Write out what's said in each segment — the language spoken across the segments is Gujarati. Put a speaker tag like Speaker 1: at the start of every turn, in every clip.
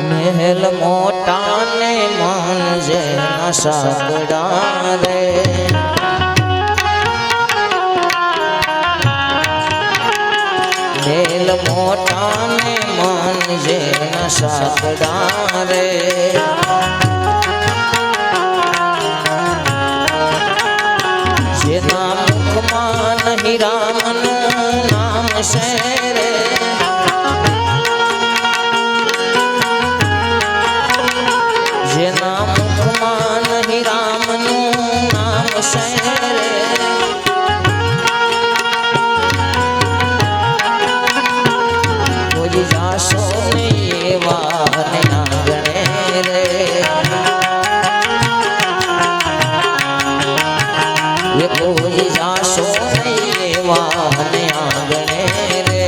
Speaker 1: મહેલ મોટા ને માનજે સાંકડા રે મહેલ મોટા ને માનજે સાંકડા રે જેના મુખમાં નહીં રામનું નામ છે રે જેના મુખમાં નહીં રામનું નામ છે રે કોઈ જાશો નહીં એવા ને આંગણે રે એ કોઈ જાશો નહીં એવા ને આંગણે રે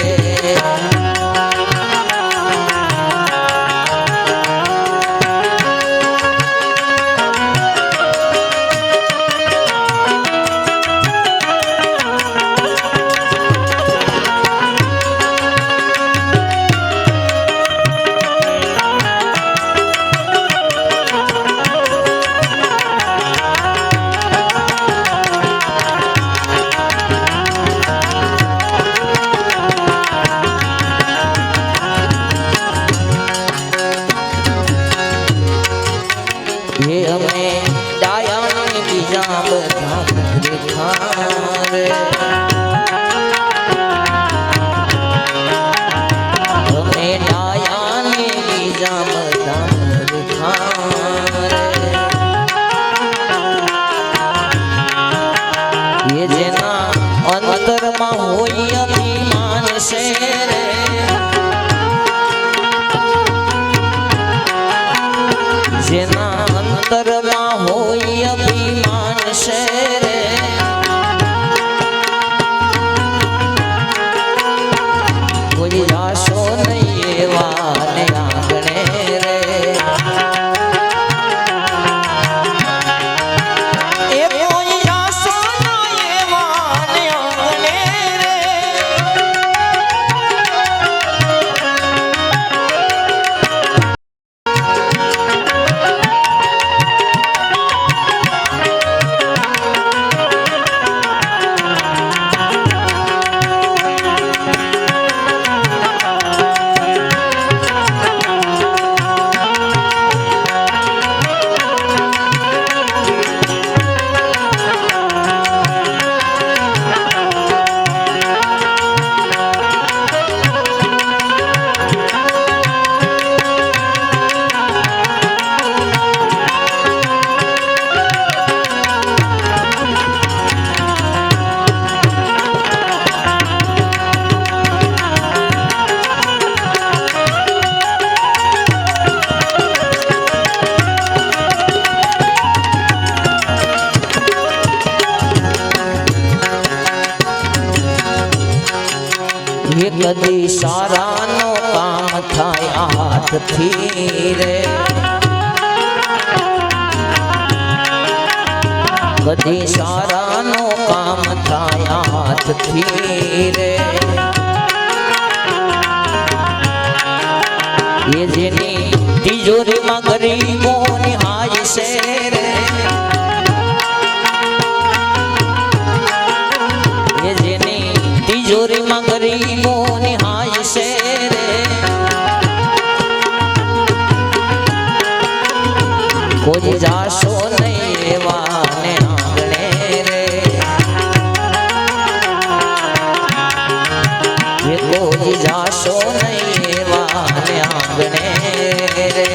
Speaker 1: ये हमें डाया बीजा बता रे हमें डाया बीजा बता रे ये जेना अंतर में होई अभिमान से रे जेना अंतरमा होई अभिमान से रे कोई जाशो नहीं एवा ने आंगणे रे ए कोई जाशो नहीं एवा ने आंगणे रे कदी सारा नो काम थाय हाथ थी रे कदी सारा नो काम थाय हाथ थी रे ये जेनी तिजोरी में गरीबो निहाय से रे ये जेनी तिजोरी में गरीबो निहाय से रे कोई जाशो नहीं एवा ने आंगणे रे ये कोई जाशो नहीं एवा ने आंगणे रे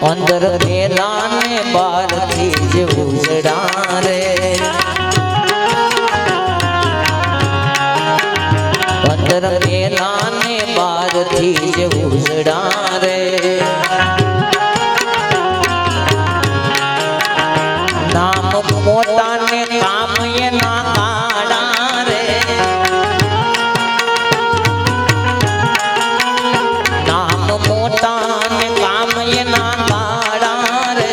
Speaker 1: અંદર પેલા ને બાર થી જ ઉજડા રે અંદર પેલા ને બાર થી જ ઉજડા રે નામ મોટા ને કામ એના કાળા રે નામ મોટા ને કામ એના કાળા રે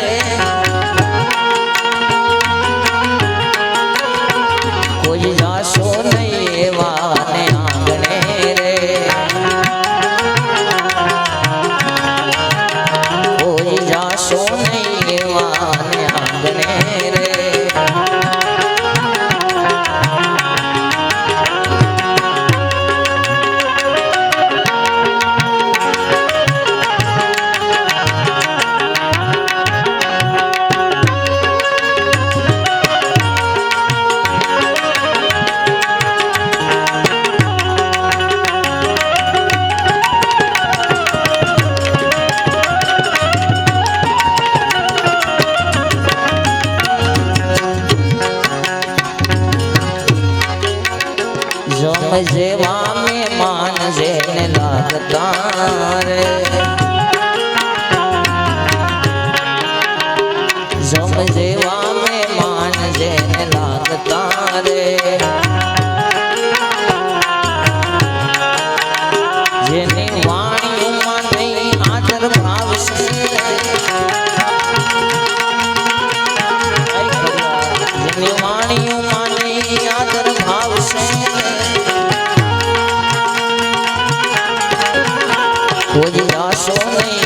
Speaker 1: કોઈ જાશો નહીં એવા ને આંગણે રે કોઈ જાશો નહીં એવા ને આંગણે રે જમ જેવા મહેમાન જેને લાગતા રે જમ જેવા મહેમાન જેને લાગતા રે જેની વાણીઓમાં નહીં આદર ભાવ છે જેની વાણીઓમાં નહીં આદર ભાવ છે કોઈ આશો નહીં